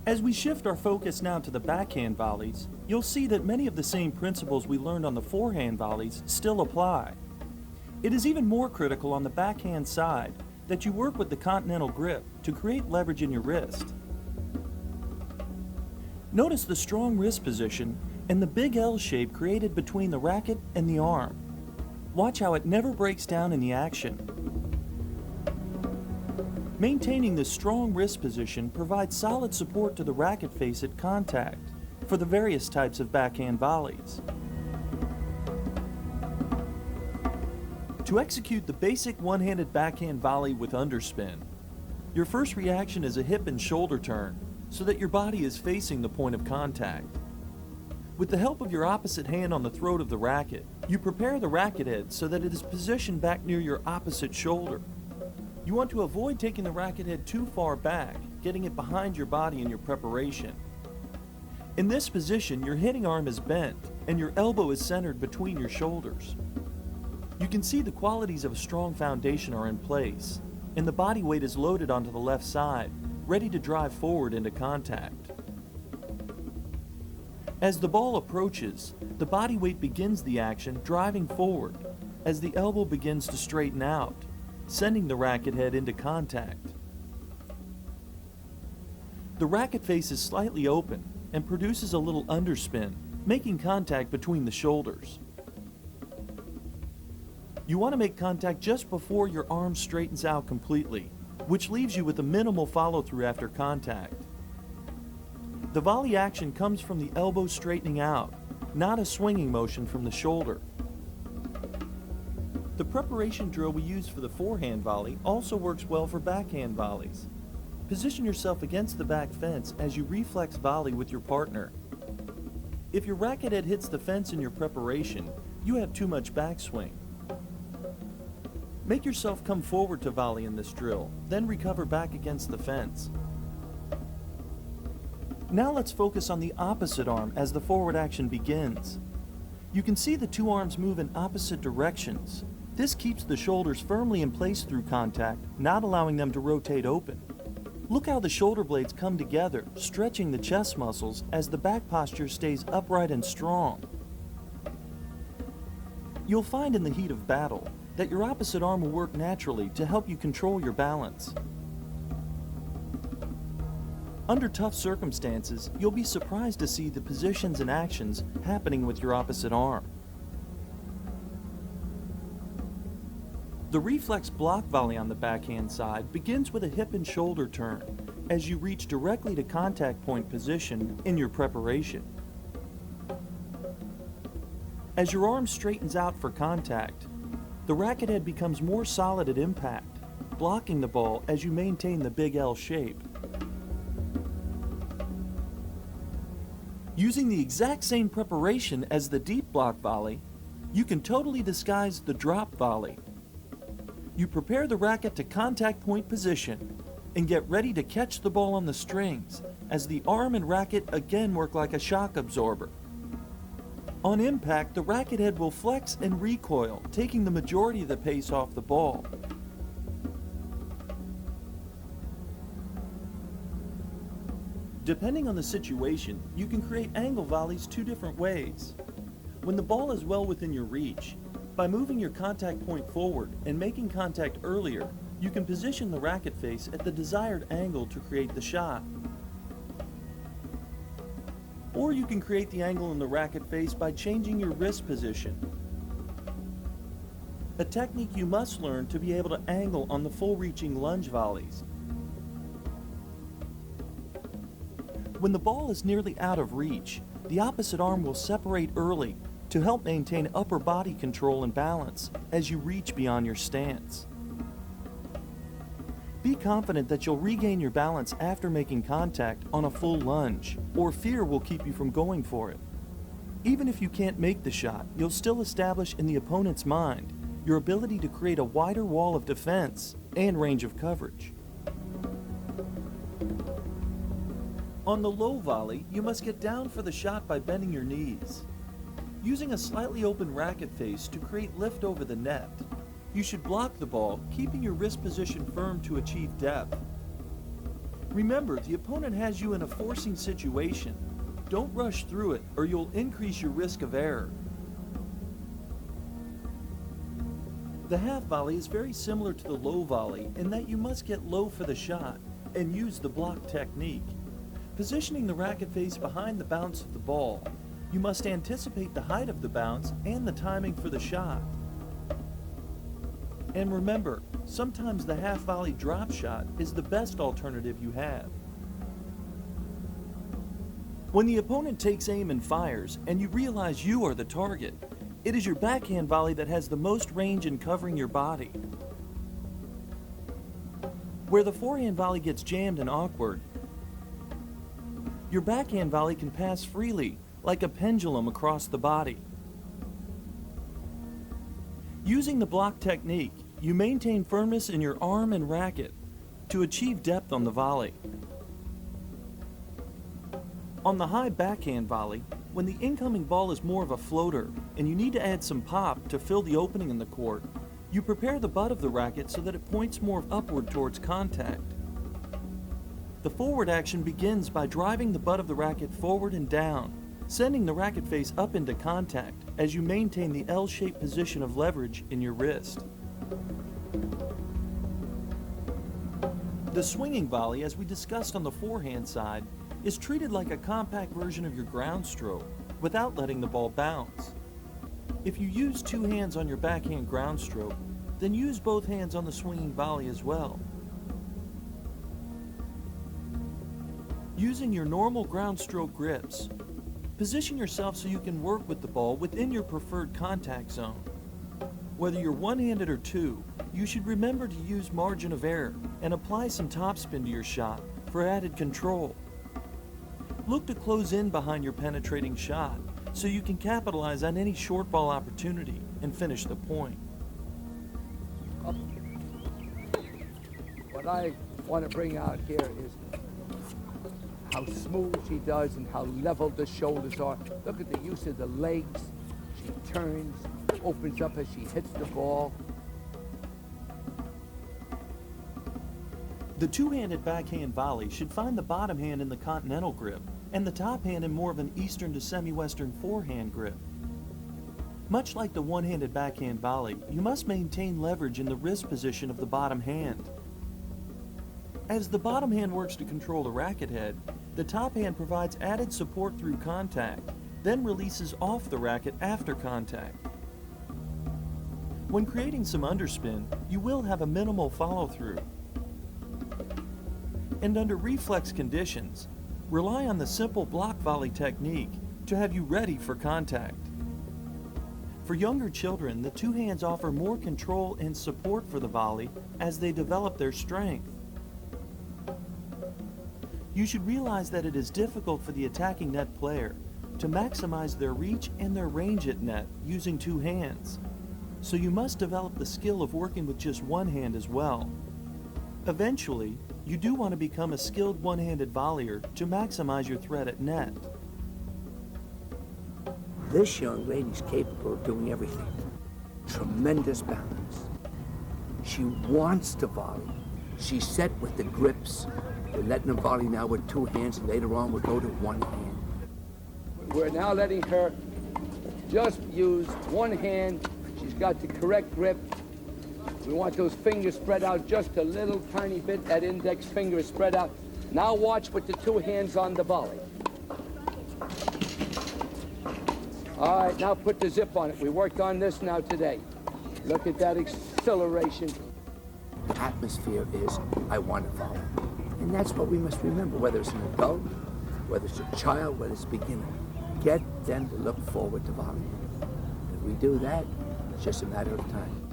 As we shift our focus now to the backhand volleys, you'll see that many of the same principles we learned on the forehand volleys still apply. It is even more critical on the backhand side that you work with the continental grip to create leverage in your wrist. Notice the strong wrist position and the big L shape created between the racket and the arm. Watch how it never breaks down in the action. Maintaining this strong wrist position provides solid support to the racket face at contact for the various types of backhand volleys. To execute the basic one-handed backhand volley with underspin, your first reaction is a hip and shoulder turn so that your body is facing the point of contact. With the help of your opposite hand on the throat of the racket, you prepare the racket head so that it is positioned back near your opposite shoulder. You want to avoid taking the racket head too far back, getting it behind your body in your preparation. In this position, your hitting arm is bent and your elbow is centered between your shoulders. You can see the qualities of a strong foundation are in place, and the body weight is loaded onto the left side, ready to drive forward into contact. As the ball approaches, the body weight begins the action driving forward as the elbow begins to straighten out, sending the racket head into contact. The racket face is slightly open and produces a little underspin, making contact between the shoulders. You want to make contact just before your arm straightens out completely, which leaves you with a minimal follow-through after contact. The volley action comes from the elbow straightening out, not a swinging motion from the shoulder. The preparation drill we use for the forehand volley also works well for backhand volleys. Position yourself against the back fence as you reflex volley with your partner. If your racket head hits the fence in your preparation, you have too much backswing. Make yourself come forward to volley in this drill, then recover back against the fence. Now let's focus on the opposite arm as the forward action begins. You can see the two arms move in opposite directions. This keeps the shoulders firmly in place through contact, not allowing them to rotate open. Look how the shoulder blades come together, stretching the chest muscles as the back posture stays upright and strong. You'll find in the heat of battle that your opposite arm will work naturally to help you control your balance. Under tough circumstances, you'll be surprised to see the positions and actions happening with your opposite arm. The reflex block volley on the backhand side begins with a hip and shoulder turn as you reach directly to contact point position in your preparation. As your arm straightens out for contact, the racket head becomes more solid at impact, blocking the ball as you maintain the big L shape. Using the exact same preparation as the deep block volley, you can totally disguise the drop volley. You prepare the racket to contact point position and get ready to catch the ball on the strings as the arm and racket again work like a shock absorber. On impact, the racket head will flex and recoil, taking the majority of the pace off the ball. Depending on the situation, you can create angle volleys two different ways. When the ball is well within your reach, by moving your contact point forward and making contact earlier, you can position the racket face at the desired angle to create the shot. Or you can create the angle in the racket face by changing your wrist position. A technique you must learn to be able to angle on the full reaching lunge volleys. When the ball is nearly out of reach, the opposite arm will separate early to help maintain upper body control and balance as you reach beyond your stance. Be confident that you'll regain your balance after making contact on a full lunge, or fear will keep you from going for it. Even if you can't make the shot, you'll still establish in the opponent's mind your ability to create a wider wall of defense and range of coverage. On the low volley, you must get down for the shot by bending your knees. Using a slightly open racket face to create lift over the net, you should block the ball, keeping your wrist position firm to achieve depth. Remember, the opponent has you in a forcing situation. Don't rush through it, or you'll increase your risk of error. The half volley is very similar to the low volley in that you must get low for the shot and use the block technique. Positioning the racket face behind the bounce of the ball, you must anticipate the height of the bounce and the timing for the shot. And remember, sometimes the half volley drop shot is the best alternative you have. When the opponent takes aim and fires and you realize you are the target, it is your backhand volley that has the most range in covering your body. Where the forehand volley gets jammed and awkward, your backhand volley can pass freely, like a pendulum across the body. Using the block technique, you maintain firmness in your arm and racket to achieve depth on the volley. On the high backhand volley, when the incoming ball is more of a floater and you need to add some pop to fill the opening in the court, you prepare the butt of the racket so that it points more upward towards contact. The forward action begins by driving the butt of the racket forward and down, sending the racket face up into contact as you maintain the L-shaped position of leverage in your wrist. The swinging volley, as we discussed on the forehand side, is treated like a compact version of your ground stroke without letting the ball bounce. If you use two hands on your backhand ground stroke, then use both hands on the swinging volley as well. Using your normal ground stroke grips, position yourself so you can work with the ball within your preferred contact zone. Whether you're one-handed or two, you should remember to use margin of error and apply some topspin to your shot for added control. Look to close in behind your penetrating shot so you can capitalize on any short ball opportunity and finish the point. What I want to bring out here is how smooth she does and how level the shoulders are. Look at the use of the legs. She turns, opens up as she hits the ball. The two-handed backhand volley should find the bottom hand in the continental grip and the top hand in more of an eastern to semi-western forehand grip. Much like the one-handed backhand volley, you must maintain leverage in the wrist position of the bottom hand. As the bottom hand works to control the racket head, the top hand provides added support through contact, then releases off the racket after contact. When creating some underspin, you will have a minimal follow-through. And under reflex conditions, rely on the simple block volley technique to have you ready for contact. For younger children, the two hands offer more control and support for the volley as they develop their strength. You should realize that it is difficult for the attacking net player to maximize their reach and their range at net using two hands, so you must develop the skill of working with just one hand as well. Eventually, you do want to become a skilled one-handed volleyer to maximize your threat at net. This young lady's capable of doing everything. Tremendous balance. She wants to volley. She's set with the grips. We're letting her volley now with two hands, and later on we'll go to one hand. We're now letting her just use one hand. She's got the correct grip. We want those fingers spread out just a little tiny bit. That index finger is spread out. Now watch with the two hands on the volley. All right, now put the zip on it. We worked on this now today. Look at that acceleration. The atmosphere is, I want to volley. And that's what we must remember, whether it's an adult, whether it's a child, whether it's a beginner. Get them to look forward to volleying. If we do that, it's just a matter of time.